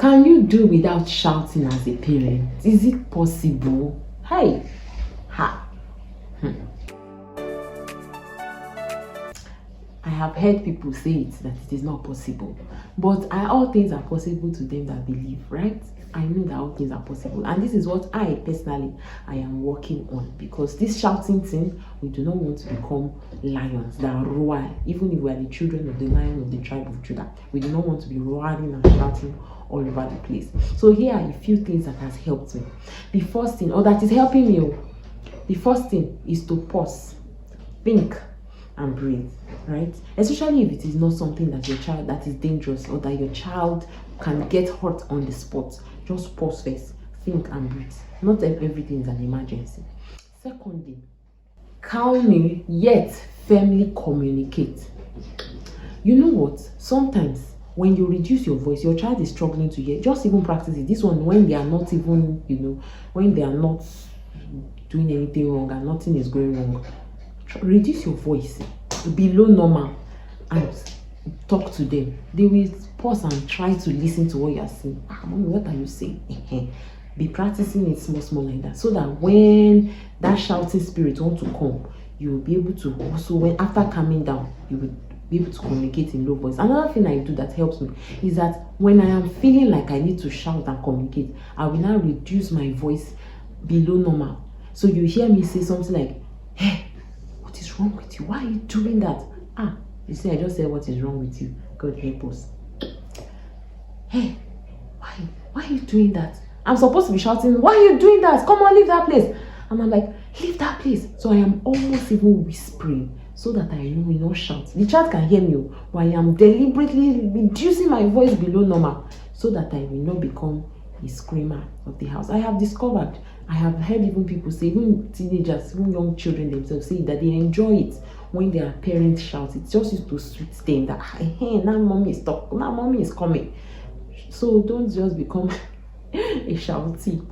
Can you do without shouting as a parent? Is it possible? Hi. Ha. I have heard people say it, that it is not possible. But all things are possible to them that believe, right? I know that all things are possible. And this is what I personally am working on. Because this shouting thing, we do not want to become lions that roar. Even if we are the children of the lion of the tribe of Judah, we do not want to be roaring and shouting all over the place. So here are a few things that has helped me. The first thing, or that is helping me, the first thing is to pause, think, and breathe, right? Especially if it is not something that your child that is dangerous, or that your child can get hurt on the spot. Just pause first, think and breathe. Not everything is an emergency. Secondly, calmly yet firmly communicate. You know what? Sometimes when you reduce your voice, your child is struggling to hear. Just even practice it. This one, when they are not even, when they are not doing anything wrong and nothing is going wrong, reduce your voice below normal and talk to them. They will pause and try to listen to what you are saying. Mommy, what are you saying? Be practicing it small like that, so that when that shouting spirit wants to come, you will be able to also, when after calming down, you will be able to communicate in low voice. Another thing I do that helps me is that when I am feeling like I need to shout and communicate, I will now reduce my voice below normal. So you hear me say something like, hey, what is wrong with you? Why are you doing that? You see, I just said, what is wrong with you? God help us. Hey, why are you doing that? I'm supposed to be shouting, why are you doing that? Come on, leave that place. And I'm like, leave that place. So I am almost even whispering, so that I will not shout. The child can hear me, but I am deliberately reducing my voice below normal, so that I will not become a screamer of the house. I have discovered, I have heard even people say, even teenagers, even young children themselves say that they enjoy it when their parents shout. It just used to sweet them that, hey, now mommy is talking, now mommy is coming. So don't just become a shouty,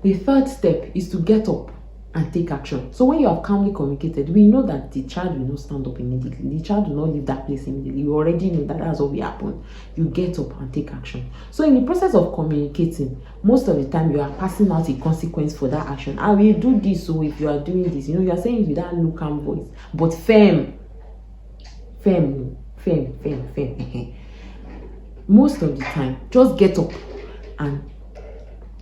The third step is to get up and take action. So when you have calmly communicated, we know that the child will not stand up immediately. The child will not leave that place immediately. You already know that that's what will happen. You get up and take action. So in the process of communicating, most of the time you are passing out a consequence for that action. I will do this, so if you are doing this, you are saying it with that low calm voice, but firm. Most of the time, just get up and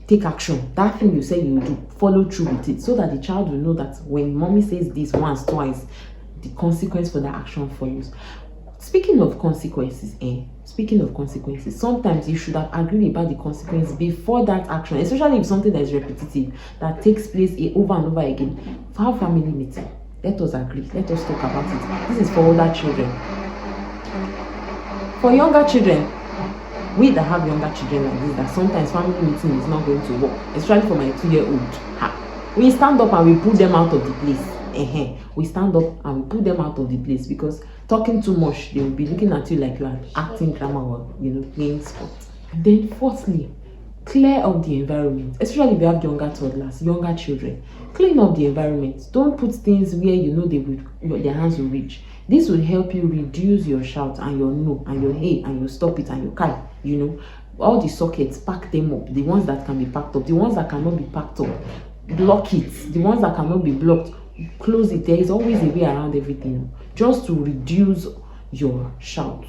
take action. That thing you say you will do, follow through with it, so that the child will know that when mommy says this once, twice, the consequence for that action follows. Speaking of consequences, sometimes you should have agreed about the consequence before that action, especially if something that is repetitive, that takes place over and over again. For our family meeting, let us agree, let us talk about it. This is for older children. For younger children, we that have younger children like this, that sometimes family meeting is not going to work, especially for my 2-year-old. We stand up and we put them out of the place. We stand up and we put them out of the place, because talking too much, they will be looking at you like you are acting drama or playing sports. Then fourthly, clear up the environment, especially if you have younger toddlers, younger children. Clean up the environment. Don't put things where their hands will reach. This will help you reduce your shout and your no and your hey and your stop it and your kai. All the sockets, pack them up. The ones that can be packed up, the ones that cannot be packed up, block it. The ones that cannot be blocked, close it. There is always a way around everything, just to reduce your shout.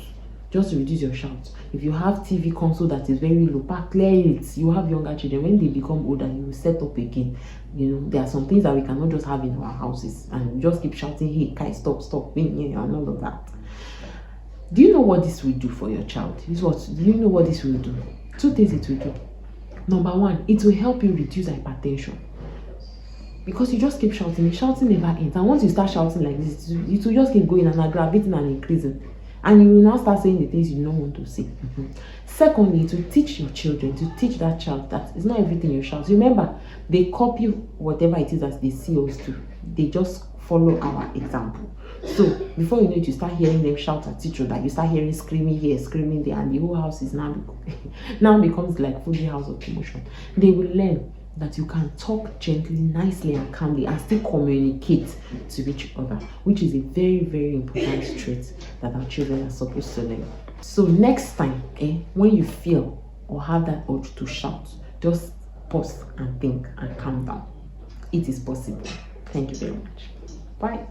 If you have TV console that is very low, clear it. You have younger children, when they become older, you will set up again. There are some things that we cannot just have in our houses and just keep shouting, hey, kai, stop, and all of that. Do you know what this will do for your child? Do you know what this will do? 2 things it will do. Number 1, it will help you reduce hypertension. Because you just keep shouting. The shouting never ends. And once you start shouting like this, it will just keep going and aggravating and increasing. And you will now start saying the things you don't want to say. Secondly, to teach your children, to teach that child that it's not everything you shout. Remember, they copy whatever it is that they see us do. They just follow our example. So before you know it, you start hearing them shout at each other. You start hearing screaming here, screaming there, and the whole house is now becomes like Fuji House of Commotion. They will learn that you can talk gently, nicely, and calmly, and still communicate to each other, which is a very, very important trait that our children are supposed to learn. So next time, when you feel or have that urge to shout, just pause and think and calm down. It is possible. Thank you very much. Bye.